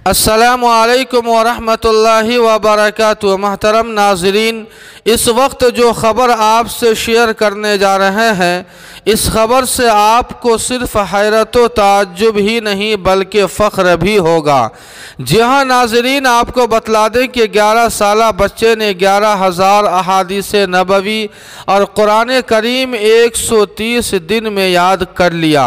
السلام علیکم ورحمۃ اللہ وبرکاتہ۔ محترم ناظرین، اس وقت جو خبر آپ سے شیئر کرنے جا رہے ہیں، اس خبر سے آپ کو صرف حیرت و تعجب ہی نہیں بلکہ فخر بھی ہوگا۔ جی ہاں ناظرین، آپ کو بتلا دیں کہ 11 سالہ بچے نے 11,000 احادیث نبوی اور قرآن کریم 130 دن میں یاد کر لیا۔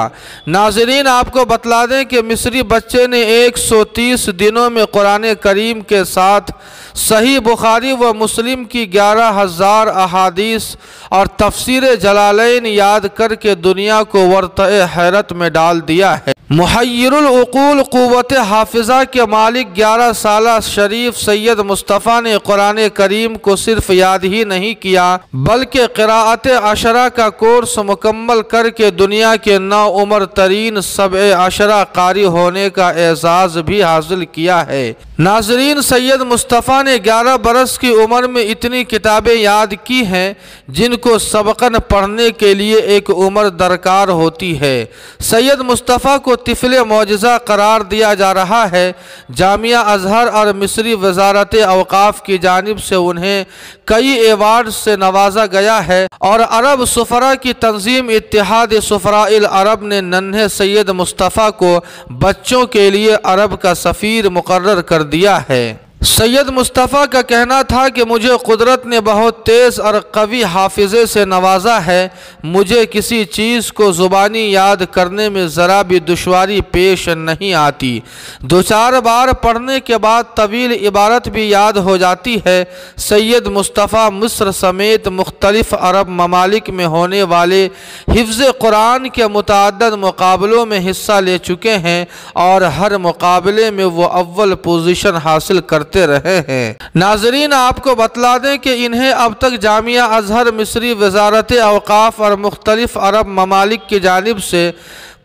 ناظرین، آپ کو بتلا دیں کہ مصری بچے نے 130 دنوں میں قرآن کریم کے ساتھ صحیح بخاری و مسلم کی 11,000 احادیث اور تفسیر جلالین یاد کر کے دنیا کو ورطہ حیرت میں ڈال دیا ہے۔ محیر العقول قوت حافظہ کے مالک 11 سالہ شریف سید مصطفیٰ نے قرآن کریم کو صرف یاد ہی نہیں کیا بلکہ قراءت عشرہ کا کورس مکمل کر کے دنیا کے نوعمر ترین 7 عشرہ قاری ہونے کا اعزاز بھی حاصل کیا ہے۔ ناظرین، سید مصطفیٰ نے 11 برس کی عمر میں اتنی کتابیں یاد کی ہیں جن کو سبقاً پڑھنے کے لیے ایک عمر درکار ہوتی ہے۔ سید مصطفیٰ کو طفل معجزہ قرار دیا جا رہا ہے۔ جامعہ ازہر اور مصری وزارت اوقاف کی جانب سے انہیں کئی ایوارڈ سے نوازا گیا ہے اور عرب سفراء کی تنظیم اتحاد سفراء العرب نے ننھے سید مصطفیٰ کو بچوں کے لیے عرب کا سفیر مقرر کر دیا ہے۔ سید مصطفیٰ کا کہنا تھا کہ مجھے قدرت نے بہت تیز اور قوی حافظے سے نوازا ہے۔ مجھے کسی چیز کو زبانی یاد کرنے میں ذرا بھی دشواری پیش نہیں آتی۔ 2-4 بار پڑھنے کے بعد طویل عبارت بھی یاد ہو جاتی ہے۔ سید مصطفیٰ مصر سمیت مختلف عرب ممالک میں ہونے والے حفظ قرآن کے متعدد مقابلوں میں حصہ لے چکے ہیں اور ہر مقابلے میں وہ اول پوزیشن حاصل کرتے رہے ہیں۔ ناظرین، آپ کو بتلا دیں کہ انہیں اب تک جامعہ ازہر، مصری وزارت اوقاف اور مختلف عرب ممالک کی جانب سے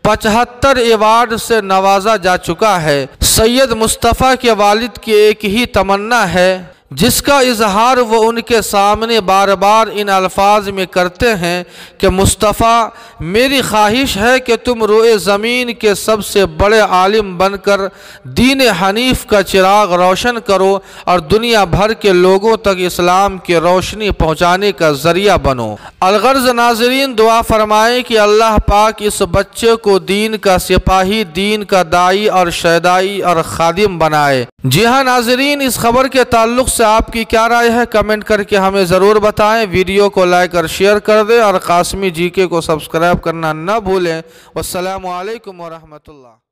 75 ایوارڈ سے نوازا جا چکا ہے۔ سید مصطفیٰ کے والد کی ایک ہی تمنا ہے جس کا اظہار وہ ان کے سامنے بار بار ان الفاظ میں کرتے ہیں کہ مصطفیٰ، میری خواہش ہے کہ تم روئے زمین کے سب سے بڑے عالم بن کر دین حنیف کا چراغ روشن کرو اور دنیا بھر کے لوگوں تک اسلام کی روشنی پہنچانے کا ذریعہ بنو۔ الغرض ناظرین، دعا فرمائیں کہ اللہ پاک اس بچے کو دین کا سپاہی، دین کا داعی اور شیدائی اور خادم بنائے۔ جی ہاں ناظرین، اس خبر کے تعلق سے آپ کی کیا رائے ہے کمنٹ کر کے ہمیں ضرور بتائیں۔ ویڈیو کو لائک اور شیئر کر دیں اور قاسمی جی کے کو سبسکرائب کرنا نہ بھولیں۔ والسلام علیکم ورحمۃ اللہ۔